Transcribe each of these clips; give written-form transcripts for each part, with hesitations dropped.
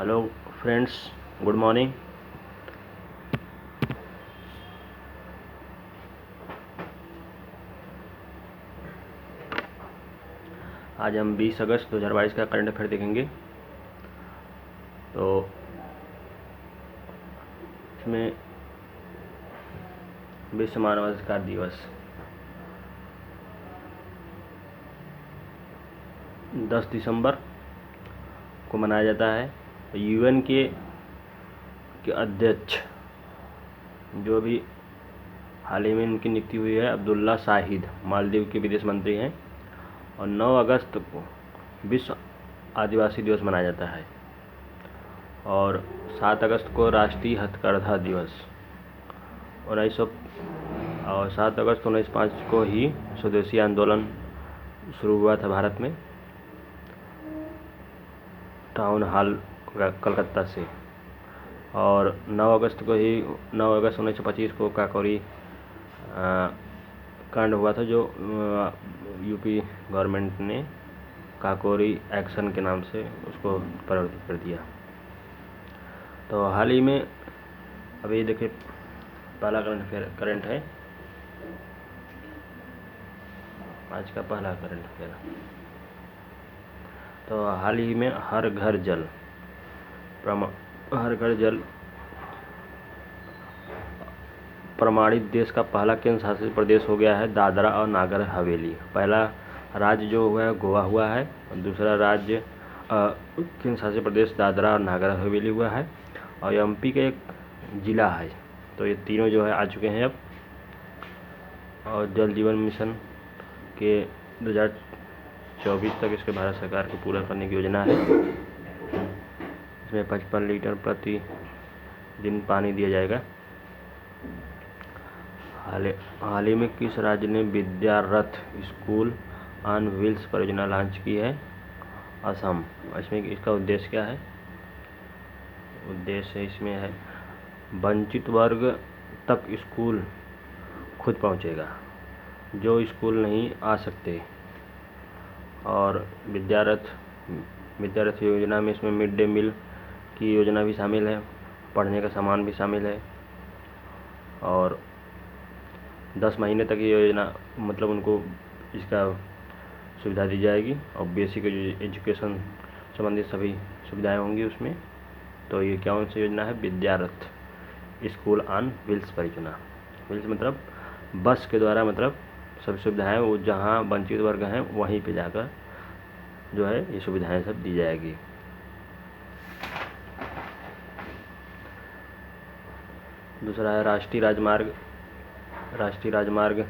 Hello friends, good morning. आज हम 20 अगस्त 2022 का करंट अफेयर देखेंगे। तो इसमें विश्व मानवाधिकार दिवस 10 दिसंबर को मनाया जाता है। यूएन के अध्यक्ष जो भी हाल ही में इनकी नियुक्ति हुई है, अब्दुल्ला शाहिद, मालदीव के विदेश मंत्री हैं। और 9 अगस्त को विश्व आदिवासी दिवस मनाया जाता है। और 7 अगस्त को राष्ट्रीय हथकरघा दिवस। 7 अगस्त 1905 को ही स्वदेशी आंदोलन शुरू हुआ था भारत में, टाउन हॉल कलकत्ता से। और 9 अगस्त 1925 को काकोरी कांड हुआ था, जो यूपी गवर्नमेंट ने काकोरी एक्शन के नाम से उसको परिवर्तित कर दिया। तो हाल ही में अभी देखिए, पहला करंट है, आज का पहला करंट अफेयर। तो हाल ही में हर घर जल प्रमाणित देश का पहला केंद्र शासित प्रदेश हो गया है दादरा और नागर हवेली। पहला राज्य जो हुआ है गोवा हुआ है, और दूसरा राज्य केंद्र शासित प्रदेश दादरा और नागर हवेली हुआ है, और एमपी का एक ज़िला है। तो ये तीनों जो है आ चुके हैं अब। और जल जीवन मिशन के 2024 तक इसके भारत सरकार को पूरा करने की योजना है। इसमें 55 लीटर प्रति दिन पानी दिया जाएगा। हाल ही में किस राज्य ने विद्यारथ स्कूल ऑन व्हील्स परियोजना लॉन्च की है? असम। इसमें इसका उद्देश्य क्या है? उद्देश्य इसमें है वंचित वर्ग तक स्कूल खुद पहुंचेगा जो स्कूल नहीं आ सकते। और विद्यारथ योजना में इसमें मिड डे मील की योजना भी शामिल है, पढ़ने का सामान भी शामिल है। और 10 महीने तक ये योजना मतलब उनको इसका सुविधा दी जाएगी, और बेसिक एजुकेशन संबंधित सभी सुविधाएं होंगी उसमें। तो ये कौन सी योजना है? विद्यारथ स्कूल ऑन व्हील्स परियोजना। व्हील्स मतलब बस के द्वारा, मतलब सभी सुविधाएं वो जहाँ वंचित वर्ग हैं वहीं पे जाकर जो है ये सुविधाएं सब दी जाएगी। दूसरा है राष्ट्रीय राजमार्ग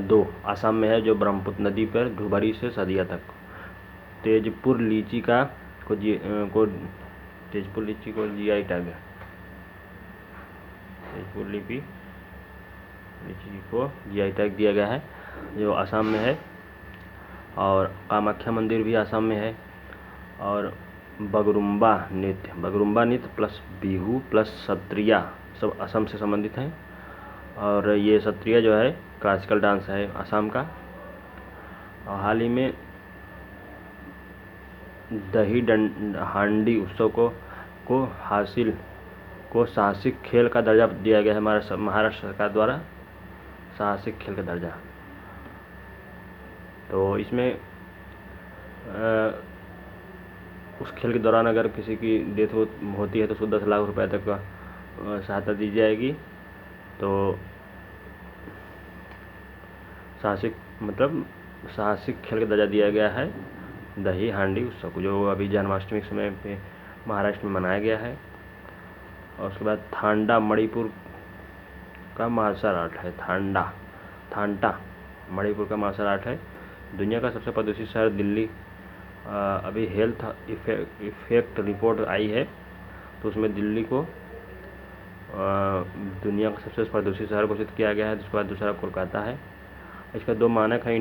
2 असम में है, जो ब्रह्मपुत्र नदी पर धुबरी से सदिया तक। तेजपुर लीची को जीआई टैग है। तेजपुर लीची को जीआई टैग दिया गया है, जो असम में है। और कामाख्या मंदिर भी असम में है। और बगरुम्बा नृत्य प्लस बिहू प्लस सत्रिया सब असम से संबंधित हैं। और ये सत्रिया जो है क्लासिकल डांस है असम का। और हाल ही में दही हांडी उत्सव को साहसिक खेल का दर्जा दिया गया है महाराष्ट्र सरकार द्वारा, साहसिक खेल का दर्जा। तो इसमें उस खेल के दौरान अगर किसी की डेथ होती है तो उसको 10 लाख रुपए तक का सहायता दी जाएगी। तो साहसिक खेल का दर्जा दिया गया है दही हांडी उत्सव को, जो अभी जन्माष्टमी के समय पे महाराष्ट्र में मनाया गया है। और उसके बाद थांडा मणिपुर का मार्शल आर्ट है। थांटा मणिपुर का मार्शल आर्ट है। दुनिया का सबसे प्रदूषित शहर दिल्ली। अभी हेल्थ इफेक्ट रिपोर्ट आई है, तो उसमें दिल्ली को दुनिया का सबसे प्रदूषित शहर घोषित किया गया है। उसके बाद दूसरा कोलकाता है। इसका 2 मानक है,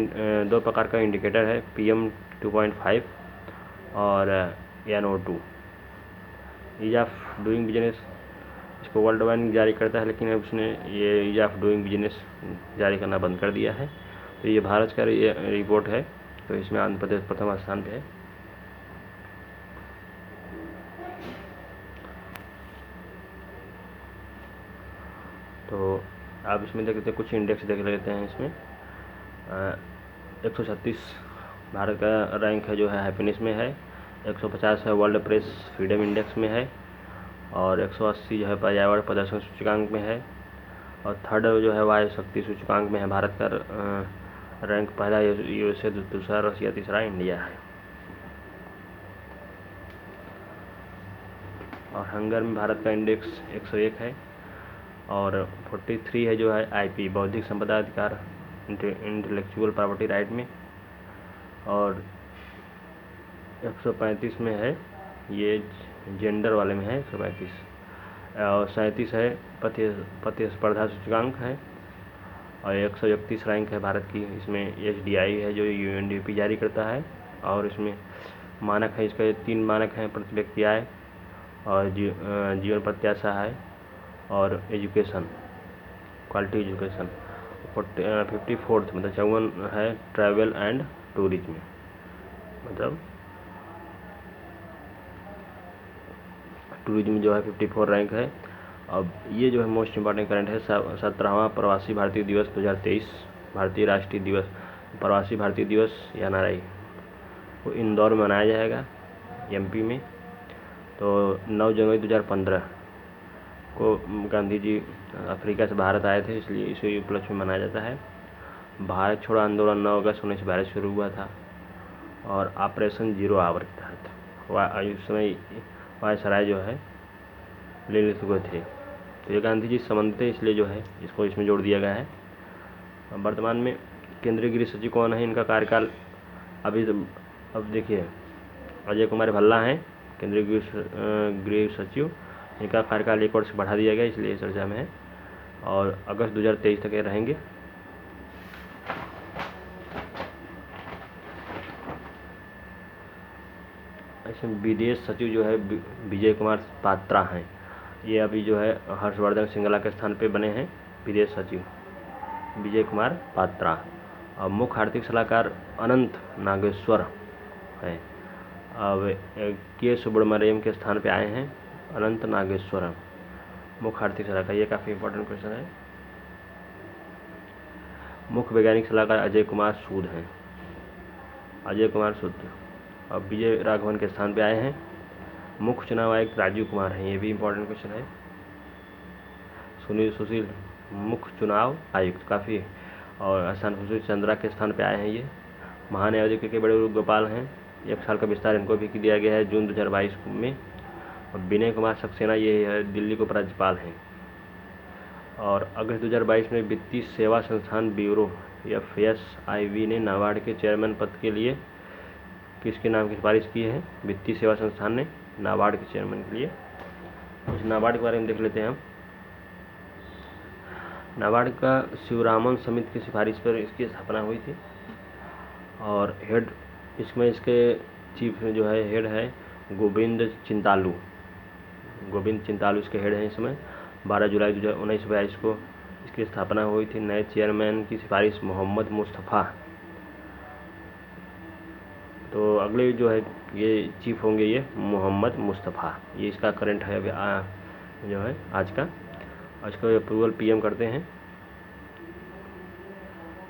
2 प्रकार का इंडिकेटर है, PM 2.5 और NO2। Ease of doing business इसको वर्ल्ड बैंक जारी करता है, लेकिन अब उसने ये ईज ऑफ डूइंग बिजनेस जारी करना बंद कर दिया है। तो ये भारत का रिपोर्ट है, तो इसमें आंध्र प्रदेश प्रथम स्थान पे है। तो आप इसमें देख लेते हैं, कुछ इंडेक्स देख लेते हैं। इसमें 136 भारत का रैंक है जो है हैप्पीनेस में है, 150 है वर्ल्ड प्रेस फ्रीडम इंडेक्स में है, और 180 जो है पर्यावरण प्रदर्शन सूचकांक में है, और थर्ड जो है वायु शक्ति सूचकांक में है भारत का रैंक। पहला यूएसए, दूसरा रशिया, तीसरा इंडिया है। और हंगर में भारत का इंडेक्स 101 है, और 43 है जो है आईपी बौद्धिक संपदा अधिकार इंटेलेक्चुअल प्रॉपर्टी राइट में, और 135 में है ये जेंडर वाले में है 135, और 37 है प्रतिस्पर्धा सूचकांक है, और 131 रैंक है भारत की। इसमें एचडीआई है जो यूएनडीपी जारी करता है, और इसमें मानक है, इसका 3 मानक हैं, प्रति व्यक्ति आय, और जीवन प्रत्याशा है, और एजुकेशन क्वालिटी एजुकेशन। 54 मतलब 54 है ट्रैवल एंड टूरिज्म, मतलब टूरिज्म जो है 54 रैंक है। अब ये जो है मोस्ट इम्पॉर्टेंट करंट है, 17वां प्रवासी भारतीय दिवस 2023, भारतीय राष्ट्रीय दिवस, प्रवासी भारतीय दिवस एनआरआई वो इंदौर में मनाया जाएगा एमपी में। तो 9 जनवरी 2015 को गांधी जी अफ्रीका से भारत आए थे, इसलिए इसे उपलक्ष्य में मनाया जाता है। भारत छोड़ो आंदोलन 9 अगस्त 1912 शुरू हुआ था, और ऑपरेशन जीरो आवर के तहत उस समय वायसराय जो है लिलित हुए थे। तो ये गांधी जी संबंधित है, इसलिए जो है इसको इसमें जोड़ दिया गया है। वर्तमान में केंद्रीय गृह सचिव कौन है, इनका कार्यकाल अब देखिए अजय कुमार भल्ला हैं केंद्रीय गृह सचिव, इनका कार्यकाल 1 वर्ष बढ़ा दिया गया, इसलिए चर्चा में है, और अगस्त 2023 तक ये रहेंगे। इसमें विदेश सचिव जो है विजय कुमार पात्रा हैं, ये अभी जो है हर्षवर्धन श्रृंगला के स्थान पे बने हैं विदेश सचिव विजय कुमार पात्रा। और मुख्य आर्थिक सलाहकार अनंत नागेश्वर हैं, अब के सुब्रमण्यम के स्थान पे आए हैं अनंत नागेश्वरम मुख्य आर्थिक सलाहकार। ये काफ़ी इंपॉर्टेंट क्वेश्चन है। मुख्य वैज्ञानिक सलाहकार अजय कुमार सूद हैं, अजय कुमार सूद। अब विजय राघवन के स्थान पे आए हैं मुख्य चुनाव आयुक्त राजीव कुमार हैं, ये भी इंपॉर्टेंट क्वेश्चन है। सुशील मुख्य चुनाव आयुक्त काफ़ी, और सुशील चंद्रा के स्थान पे आए हैं ये। महान्यायाधीश के बड़े गोपाल हैं, 1 साल का विस्तार इनको भी दिया गया है जून 2022 में। और विनय कुमार सक्सेना ये है दिल्ली को राज्यपाल हैं। और अगस्त 2022 में वित्तीय सेवा संस्थान ब्यूरो FSIB ने नाबार्ड के चेयरमैन पद के लिए किसके नाम की सिफारिश की है, वित्तीय सेवा संस्थान ने नाबार्ड के चेयरमैन के लिए। उस नाबार्ड के बारे में देख लेते हैं हम। नाबार्ड का शिवरामन समिति की सिफारिश पर इसकी स्थापना हुई थी, और हेड इसमें इसके चीफ जो है हेड है गोविंद चिंतालू इसके हेड हैं इसमें। 12 जुलाई 1922 को इसकी स्थापना हुई थी। नए चेयरमैन की सिफारिश मोहम्मद मुस्तफ़ा। तो अगले जो है ये चीफ होंगे ये मोहम्मद मुस्तफ़ा, ये इसका करंट है अभी जो है आज का। इसको अप्रूवल PM करते हैं।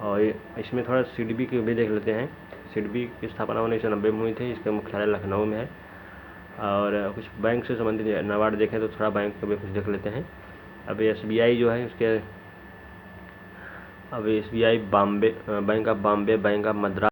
और इसमें थोड़ा CDB के भी देख लेते हैं। CDB की स्थापना 1990 में हुई थी, इसका मुख्यालय लखनऊ में है। और कुछ बैंक से संबंधित नाबार्ड देखें तो थोड़ा बैंक का भी कुछ देख लेते हैं। अब SBI जो है उसके, अब SBI Bombay, bank of Bombay, bank of Madras